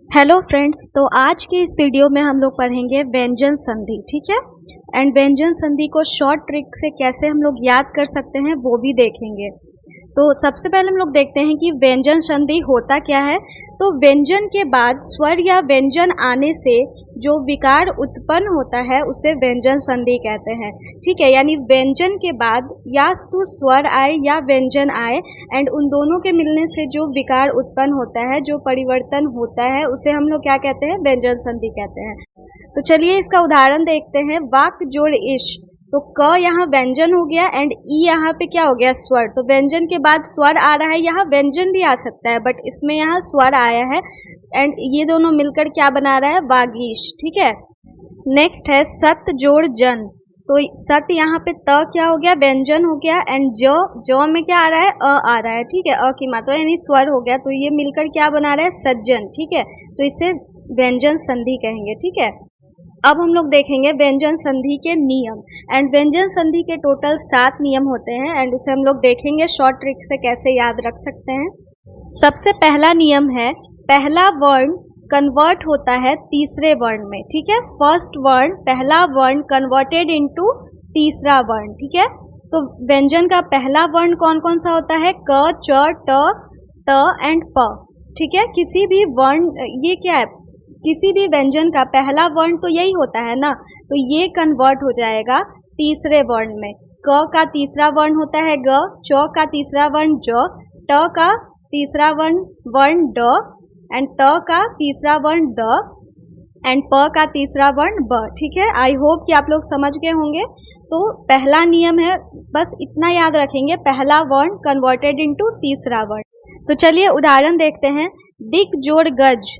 Hello friends, तो आज के इस वीडियो में हम लोग पढ़ेंगे व्यंजन संधि। ठीक है, एंड व्यंजन संधि को शॉर्ट ट्रिक से कैसे हम लोग याद कर सकते हैं वो भी देखेंगे। तो सबसे पहले हम लोग देखते हैं कि व्यंजन संधि होता क्या है। तो व्यंजन के बाद स्वर या व्यंजन आने से जो विकार उत्पन्न होता है उसे व्यंजन संधि कहते हैं। ठीक है, यानी व्यंजन के बाद या तो स्वर आए या व्यंजन आए एंड उन दोनों के मिलने से जो विकार उत्पन्न होता है, जो परिवर्तन होता है, उसे हम लोग क्या कहते हैं? व्यंजन संधि कहते हैं। तो चलिए इसका उदाहरण देखते हैं। वाक जोड़ इश, तो क यहाँ व्यंजन हो गया एंड ई यहाँ पे क्या हो गया? स्वर। तो व्यंजन के बाद स्वर आ रहा है, यहाँ व्यंजन भी आ सकता है बट इसमें यहाँ स्वर आया है एंड ये दोनों मिलकर क्या बना रहा है? वागीश। ठीक है, नेक्स्ट है सत जोड़ जन। तो सत यहाँ पे त क्या हो गया? व्यंजन हो गया एंड जो में क्या आ रहा है? अ आ रहा है। ठीक है, अ की मात्रा यानी स्वर हो गया, तो ये मिलकर क्या बना रहा है? सज्जन। ठीक है, तो इसे व्यंजन संधि कहेंगे। ठीक है, अब हम लोग देखेंगे व्यंजन संधि के नियम। एंड व्यंजन संधि के टोटल 7 नियम होते हैं एंड उसे हम लोग देखेंगे शॉर्ट ट्रिक से कैसे याद रख सकते हैं। सबसे पहला नियम है, पहला वर्ण कन्वर्ट होता है तीसरे वर्ण में। ठीक है, फर्स्ट वर्ण, पहला वर्ण कन्वर्टेड इनटू तीसरा वर्ण। ठीक है, तो व्यंजन का पहला वर्ण कौन कौन सा होता है? क, च, ट, त एंड प। ठीक है, किसी भी वर्ण, ये क्या है? किसी भी व्यंजन का पहला वर्ण तो यही होता है ना, तो ये कन्वर्ट हो जाएगा तीसरे वर्ण में। क का तीसरा वर्ण होता है ग, च का तीसरा वर्ण ज, ट का तीसरा वर्ण ड एंड त का तीसरा वर्ण द एंड प का तीसरा वर्ण ब। ठीक है, आई होप कि आप लोग समझ गए होंगे। तो पहला नियम है, बस इतना याद रखेंगे, पहला वर्ण कन्वर्टेड इनटू तीसरा वर्ण। तो चलिए उदाहरण देखते हैं। दिक जोड़ गज,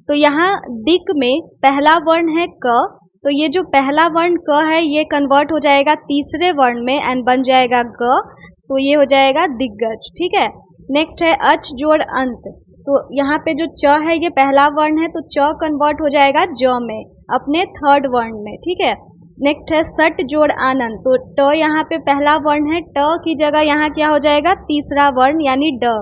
तो यहाँ दिक में पहला वर्ण है क, तो ये जो पहला वर्ण क है ये कन्वर्ट हो जाएगा तीसरे वर्ण में एंड बन जाएगा ग, तो ये हो जाएगा दिग्गज। ठीक है, नेक्स्ट है अच जोड़ अंत, तो यहाँ पे जो च है ये पहला वर्ण है, तो च कन्वर्ट हो जाएगा ज में, अपने थर्ड वर्ण में। ठीक है, नेक्स्ट है सट जोड़ आनंद, तो ट यहाँ पे पहला वर्ण है, ट की जगह यहाँ क्या हो जाएगा? तीसरा वर्ण यानी ड।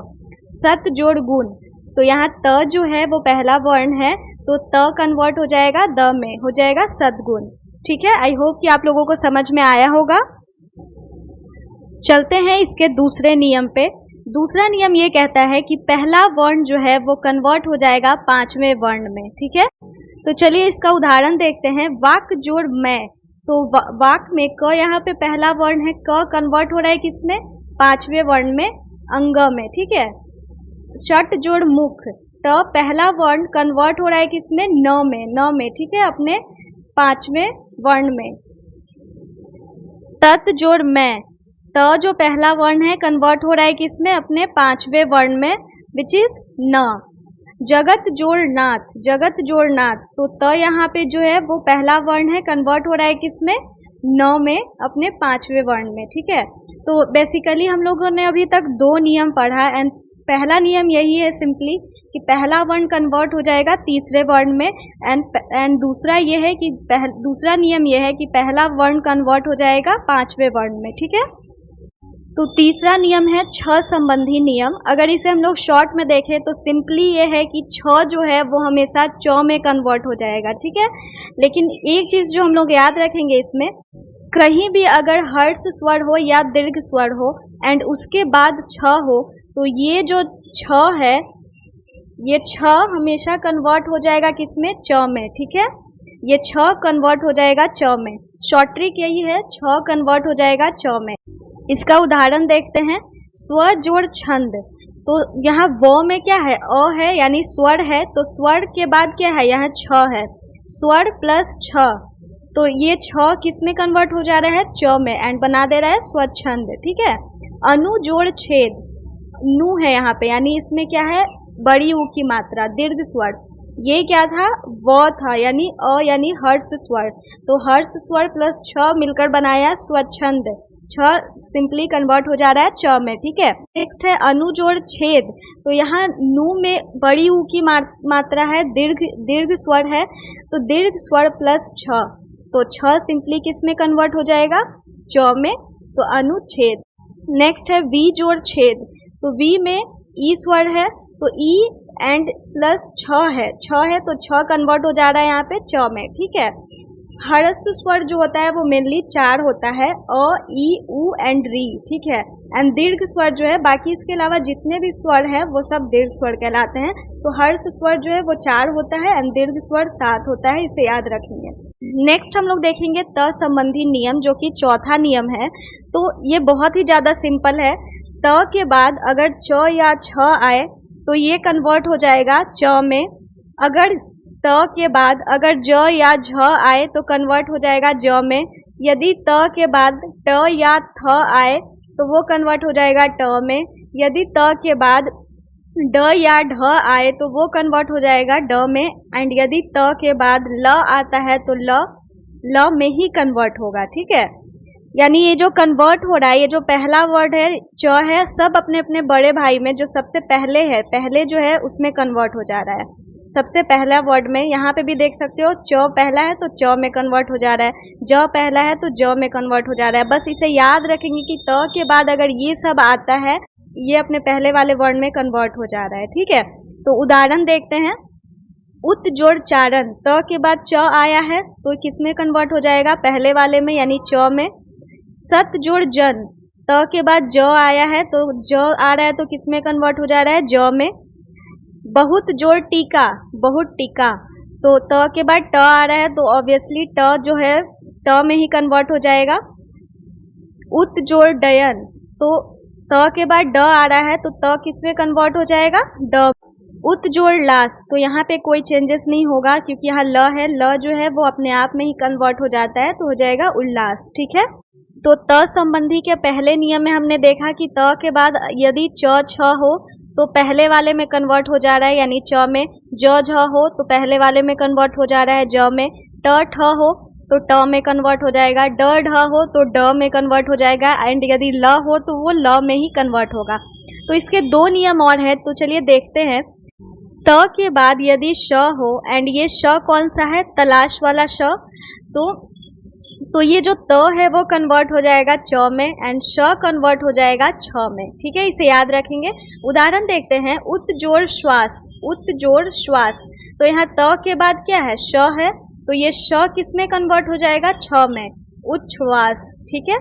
सत जोड़ गुण, तो यहाँ त जो है वो पहला वर्ण है, तो त कन्वर्ट हो जाएगा द में, हो जाएगा सद्गुण। ठीक है, आई होप कि आप लोगों को समझ में आया होगा। चलते हैं इसके दूसरे नियम पे। दूसरा नियम ये कहता है कि पहला वर्ण जो है वो कन्वर्ट हो जाएगा 5वें वर्ण में। ठीक है, तो चलिए इसका उदाहरण देखते हैं। वाक जोड़ मैं, तो वाक में क यहाँ पे पहला वर्ण है, क कन्वर्ट हो रहा है किसमें? 5वें वर्ण में, अंग में। ठीक है, शट जोड़ मुख, ट पहला वर्ण कन्वर्ट हो रहा है किसमें? न में। ठीक है, अपने 5वें वर्ण में। तत जोड़ मैं, त जो पहला वर्ण है कन्वर्ट हो रहा है किसमें? अपने 5वें वर्ण में, विच इज न। जगत जोड़ नाथ, जगत जोड़ नाथ, तो त यहाँ पे जो है वो पहला वर्ण है, कन्वर्ट हो रहा है किसमें? न में, अपने 5वें वर्ण में। ठीक है, तो बेसिकली हम लोगों ने अभी तक 2 नियम पढ़ा एंड पहला नियम यही है सिंपली कि पहला वर्ण कन्वर्ट हो जाएगा तीसरे वर्ण में एंड दूसरा ये है कि दूसरा नियम ये है कि पहला वर्ण कन्वर्ट हो जाएगा 5वें वर्ण में। ठीक है, तो तीसरा नियम है छ संबंधी नियम। अगर इसे हम लोग शॉर्ट में देखें तो सिंपली ये है कि छ जो है वो हमेशा च में कन्वर्ट हो जाएगा। ठीक है, लेकिन एक चीज जो हम लोग याद रखेंगे इसमें, कहीं भी अगर हर्ष स्वर हो या दीर्घ स्वर हो एंड उसके बाद छ हो, तो ये जो छ है, ये छ हमेशा कन्वर्ट हो जाएगा किसमें? च में। ठीक है, ये छ कन्वर्ट हो जाएगा च में। शॉर्ट ट्रिक यही है, छ कन्वर्ट हो जाएगा च में। इसका उदाहरण देखते हैं। स्व जोड़ छंद, तो यहाँ व में क्या है? अ है यानी स्वर है, तो स्वर के बाद क्या है? यहाँ छ है, स्वर प्लस छ, तो ये छ किस में कन्वर्ट हो जा रहा है? च में एंड बना दे रहा है स्वच्छंद। ठीक है, अनु जोड़ छेद, नु है यहाँ पे, यानी इसमें क्या है? बड़ी ऊ की मात्रा, दीर्घ स्वर। ये क्या था? व था, यानी अ यानी हर्ष स्वर, तो हर्ष स्वर प्लस छ मिलकर बनाया स्वच्छंद। छ सिंपली कन्वर्ट हो जा रहा है च में। ठीक है, नेक्स्ट है अनु जोड़ छेद, तो यहाँ नु में बड़ी ऊ की मात्रा है, दीर्घ स्वर है, तो दीर्घ स्वर प्लस छ, तो छ सिंपली किस में कन्वर्ट हो जाएगा? च में, तो अनुच्छेद। नेक्स्ट है वी जोड़ छेद, तो वी में ई स्वर है, तो ई एंड प्लस छ है तो छ कन्वर्ट हो जा रहा है यहाँ पे च में, ठीक है। ह्रस्व स्वर जो होता है वो मेनली 4 होता है, अ, ई, उ एंड री, ठीक है। एंड दीर्घ स्वर जो है, बाकी इसके अलावा जितने भी स्वर हैं वो सब दीर्घ स्वर कहलाते हैं। तो हर्ष स्वर जो है वो 4 होता है एंड दीर्घ स्वर 7 होता है, इसे याद रखेंगे। नेक्स्ट हम लोग देखेंगे त संबंधी नियम, जो कि चौथा नियम है। तो ये बहुत ही ज़्यादा सिंपल है। त के बाद अगर च या छ आए तो ये कन्वर्ट हो जाएगा च में। अगर त के बाद अगर ज या झ आए तो कन्वर्ट हो जाएगा ज में। यदि त के बाद ट या थ आए तो वो कन्वर्ट हो जाएगा ट में। यदि त के बाद ड या ढ आए तो वो कन्वर्ट हो जाएगा ड में। एंड यदि त के बाद ल आता है तो ल में ही कन्वर्ट होगा, ठीक है। यानी ये जो कन्वर्ट हो रहा है, ये जो पहला वर्ड है च है, सब अपने अपने बड़े भाई में जो सबसे पहले है, पहले जो है उसमें कन्वर्ट हो जा रहा है। सबसे पहला वर्ड में यहाँ पे भी देख सकते हो, च पहला है तो च में कन्वर्ट हो जा रहा है, ज पहला है तो ज में कन्वर्ट हो जा रहा है। बस इसे याद रखेंगे कि त के बाद अगर ये सब आता है, ये अपने पहले वाले वर्ड में कन्वर्ट हो जा रहा है, ठीक है। तो उदाहरण देखते हैं। उत जोड़ चारण, त के बाद च आया है तो किस में कन्वर्ट हो जाएगा, पहले वाले में यानी च में। सत जोड़ जन, त के बाद ज आया है तो ज आ रहा है तो किस में कन्वर्ट हो जा रहा है, ज में। बहुत जोड़ टीका, बहुत टीका, तो त के बाद ट आ रहा है तो ऑब्वियसली ट जो है ट में ही कन्वर्ट हो जाएगा। उत जोड़ डयन, तो त के बाद ड आ रहा है तो त किस में कन्वर्ट हो जाएगा, ड। उत जोड़ लास, तो यहाँ पे कोई चेंजेस नहीं होगा क्योंकि यहाँ ल है, ल जो है वो अपने आप में ही कन्वर्ट हो जाता है तो हो जाएगा उल्लास, ठीक है। तो त संबंधी के पहले नियम में हमने देखा कि त के बाद यदि च छ हो तो पहले वाले में कन्वर्ट हो जा रहा है यानी च में। ज झ हो तो पहले वाले में कन्वर्ट हो जा रहा है ज में। ट ठ हो तो ट में कन्वर्ट हो जाएगा। ड ढ हो तो ड में कन्वर्ट हो जाएगा। एंड यदि ल हो तो वो ल में ही कन्वर्ट होगा। तो इसके 2 नियम और है, तो चलिए देखते हैं। त के बाद यदि श हो, एंड ये श कौन सा है, तलाश वाला श, तो ये जो त है वो कन्वर्ट हो जाएगा च में एंड श कन्वर्ट हो जाएगा छ में, ठीक है। इसे याद रखेंगे। उदाहरण देखते हैं। उत जोड़ श्वास, उत जोड़ श्वास, तो यहाँ त के बाद क्या है, श है, तो ये श किस में कन्वर्ट हो जाएगा, छ में, उच्छ्वास, ठीक है।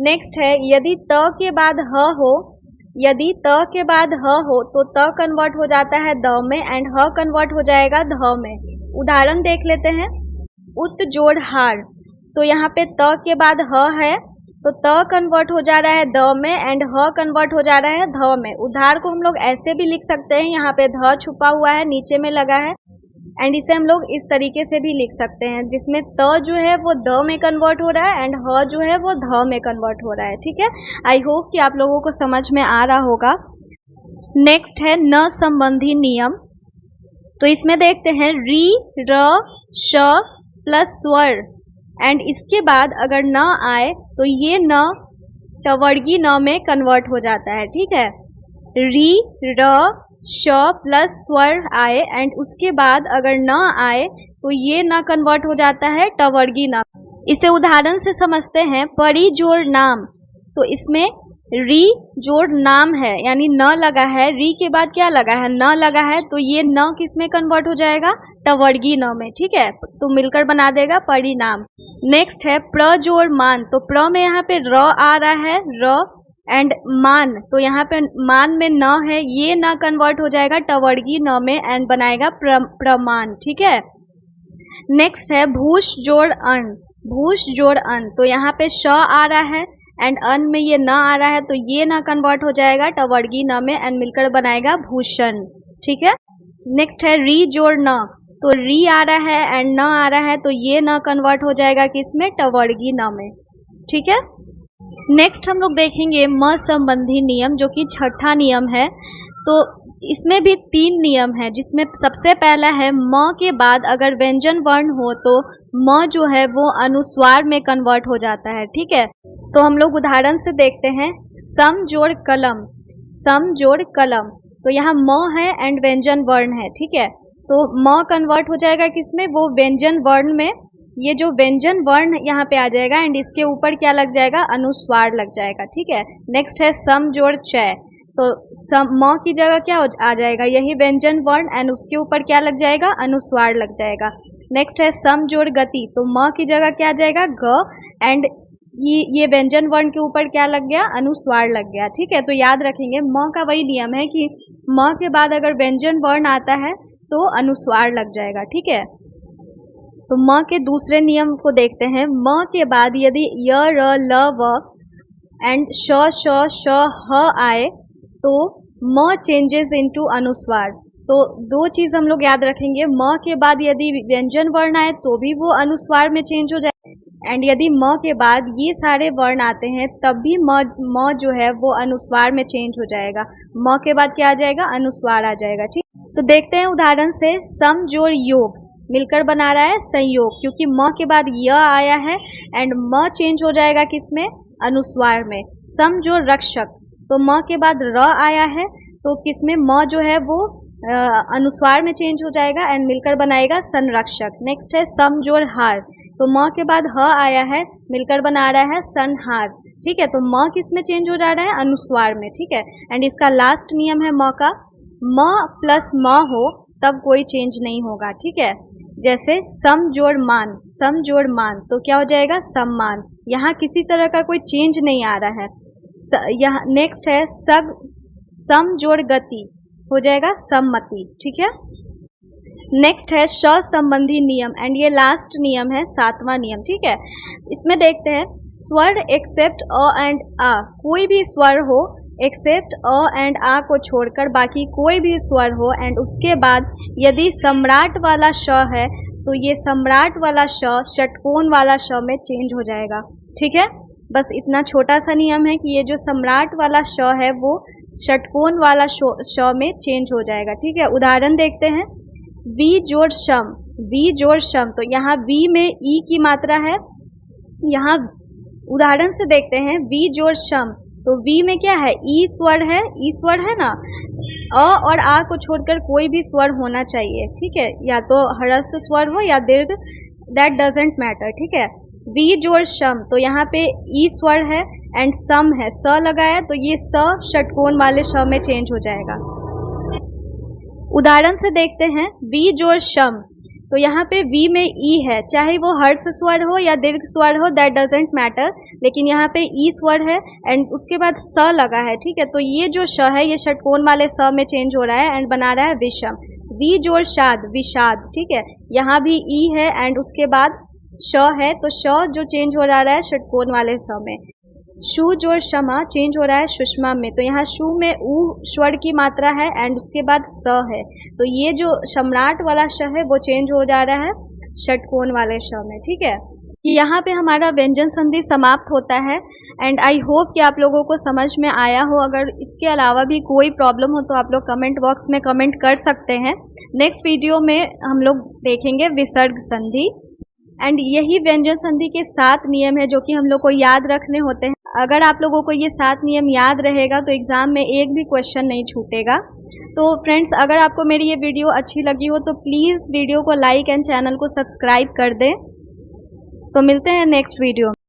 नेक्स्ट है। यदि त के बाद ह हो, यदि त के बाद ह हो तो त कन्वर्ट हो जाता है द में एंड ह कन्वर्ट हो जाएगा ध में। उदाहरण देख लेते हैं। उत जोड़ हार, तो यहाँ पे त के बाद ह है तो त कन्वर्ट हो जा रहा है द में एंड ह कन्वर्ट हो जा रहा है ध में। उधार को हम लोग ऐसे भी लिख सकते हैं, यहाँ पे ध छुपा हुआ है, नीचे में लगा है, एंड इसे हम लोग इस तरीके से भी लिख सकते हैं जिसमें त जो है वो द में कन्वर्ट हो रहा है एंड ह जो है वो ध में कन्वर्ट हो रहा है, ठीक है। आई होप कि आप लोगों को समझ में आ रहा होगा। नेक्स्ट है न संबंधी नियम। तो इसमें देखते हैं री, र, श प्लस स्वर, एंड इसके बाद अगर न आए तो ये न टवर्गी न में कन्वर्ट हो जाता है, ठीक है। री, र, श प्लस स्वर आए एंड उसके बाद अगर न आए तो ये न कन्वर्ट हो जाता है टवर्गी न। इसे उदाहरण से समझते हैं। परी जोड़ नाम, तो इसमें री जोड़ नाम है यानी न लगा है, री के बाद क्या लगा है, न लगा है, तो ये न किस में कन्वर्ट हो जाएगा, टवर्गी न में, ठीक है। तो मिलकर बना देगा परिणाम। नेक्स्ट है प्र जोड़ मान, तो प्र में यहाँ पे र आ रहा है, र एंड मान, तो यहाँ पे मान में न है, ये न कन्वर्ट हो जाएगा टवर्गी न में एंड बनाएगा प्रमाण, ठीक है। नेक्स्ट है भूष जोड़ अन, भूष जोड़ अन, तो यहाँ पे श आ रहा है एंड अन में ये न आ रहा है, तो ये न कन्वर्ट हो जाएगा टवर्गी न में एंड मिलकर बनाएगा भूषण, ठीक है। नेक्स्ट है री जोड़ न, तो री आ रहा है एंड न आ रहा है, तो ये न कन्वर्ट हो जाएगा किसमें, टवर्गी न में, ठीक है। नेक्स्ट हम लोग देखेंगे म संबंधी नियम, जो कि छठा नियम है। तो इसमें भी 3 नियम है, जिसमें सबसे पहला है म के बाद अगर व्यंजन वर्ण हो तो म जो है वो अनुस्वार में कन्वर्ट हो जाता है, ठीक है। तो हम लोग उदाहरण से देखते हैं। सम जोड़ कलम, सम जोड़ कलम, तो यहाँ म है एंड व्यंजन वर्ण है, ठीक है। तो म कन्वर्ट हो जाएगा किसमें, वो व्यंजन वर्ण में। ये जो व्यंजन वर्ण यहाँ पे आ जाएगा एंड इसके ऊपर क्या लग जाएगा, अनुस्वार लग जाएगा, ठीक है। नेक्स्ट है सम जोड़ चय, तो म की जगह क्या आ जाएगा, यही व्यंजन वर्ण एंड उसके ऊपर क्या लग जाएगा, अनुस्वार लग जाएगा। नेक्स्ट है सम जोड़ गति, तो म की जगह क्या आ जाएगा, ग एंड ये व्यंजन वर्ण के ऊपर क्या लग गया, अनुस्वार लग गया। ठीक है, तो याद रखेंगे म का वही नियम है कि म के बाद अगर व्यंजन वर्ण आता है तो अनुस्वार लग जाएगा। ठीक है, तो म के दूसरे नियम को देखते हैं। म के बाद यदि य र ल व एंड श श श ह आए तो म चेंजेस इनटू अनुस्वार। तो दो चीज हम लोग याद रखेंगे, म के बाद यदि व्यंजन वर्ण आए तो भी वो अनुस्वार में चेंज हो जाए, एंड यदि म के बाद ये सारे वर्ण आते हैं तब भी म जो है वो अनुस्वार में चेंज हो जाएगा। म के बाद क्या आ जाएगा, अनुस्वार आ जाएगा। ठीक, तो देखते हैं उदाहरण से। सम जोड़ योग मिलकर बना रहा है संयोग, क्योंकि म के बाद य आया है एंड म चेंज हो जाएगा किसमें, अनुस्वार में। सम जोड़ रक्षक, तो म के बाद र आया है तो किसमें, म जो है वो अनुस्वार में चेंज हो जाएगा एंड मिलकर बनाएगा संरक्षक। नेक्स्ट है सम जोड़ हार, तो म के बाद ह आया है, मिलकर बना रहा है संहार। ठीक है, तो म किस में चेंज हो जा रहा है, अनुस्वार में। ठीक है, एंड इसका लास्ट नियम है म का, म प्लस म हो तब कोई चेंज नहीं होगा। ठीक है, जैसे सम जोड़ मान, सम जोड़ मान तो क्या हो जाएगा, सम्मान। यहाँ किसी तरह का कोई चेंज नहीं आ रहा है। यहाँ नेक्स्ट है सम जोड़ गति, हो जाएगा सम्मति। ठीक है, नेक्स्ट है श संबंधी नियम एंड ये लास्ट नियम है, सातवां नियम। ठीक है, इसमें देखते हैं स्वर एक्सेप्ट अ एंड आ, कोई भी स्वर हो एक्सेप्ट अ एंड आ को छोड़कर बाकी कोई भी स्वर हो एंड उसके बाद यदि सम्राट वाला श है तो ये सम्राट वाला श षटकोण वाला श में चेंज हो जाएगा। ठीक है, बस इतना छोटा सा नियम है कि ये जो सम्राट वाला श है वो षटकोण वाला श में चेंज हो जाएगा। ठीक है, उदाहरण देखते हैं। वी जोड़ शम, वी जोड़ शम, तो यहाँ वी में ई की मात्रा है। यहाँ उदाहरण से देखते हैं, वी जोड़ शम, तो वी में क्या है, ई स्वर है, ई स्वर है ना, अ और आ को छोड़कर कोई भी स्वर होना चाहिए। ठीक है, या तो ह्रस्व स्वर हो या दीर्घ, दैट डजेंट मैटर। ठीक है, वी जोड़ शम, तो यहाँ पे ई स्वर है एंड सम है, स लगाया तो ये स षटकोण वाले श में चेंज हो जाएगा। उदाहरण से देखते हैं, वी जोड़ शम, तो यहाँ पे वी में ई है, चाहे वो हर्ष स्वर हो या दीर्घ स्वर हो, दैट डजेंट मैटर, लेकिन यहाँ पे ई स्वर है एंड उसके बाद स लगा है। ठीक है, तो ये जो श है ये षटकोण वाले स में चेंज हो रहा है एंड बना रहा है विषम। वी जोड़ शाद, विषाद। ठीक है, यहाँ भी ई है एंड उसके बाद श है, तो श जो चेंज हो रहा है षटकोण वाले स में। शु जोड़ क्षमा चेंज हो रहा है सुषमा में, तो यहाँ शु में उ स्वर की मात्रा है एंड उसके बाद स है, तो ये जो सम्राट वाला श है वो चेंज हो जा रहा है षटकोण वाले श में। ठीक है, यहाँ पे हमारा व्यंजन संधि समाप्त होता है एंड आई होप कि आप लोगों को समझ में आया हो। अगर इसके अलावा भी कोई प्रॉब्लम हो तो आप लोग कमेंट बॉक्स में कमेंट कर सकते हैं। नेक्स्ट वीडियो में हम लोग देखेंगे विसर्ग संधि एंड यही व्यंजन संधि के 7 नियम है जो कि हम लोग को याद रखने होते हैं। अगर आप लोगों को ये 7 नियम याद रहेगा तो एग्जाम में एक भी क्वेश्चन नहीं छूटेगा। तो फ्रेंड्स, अगर आपको मेरी ये वीडियो अच्छी लगी हो तो प्लीज़ वीडियो को लाइक एंड चैनल को सब्सक्राइब कर दें। तो मिलते हैं नेक्स्ट वीडियो में।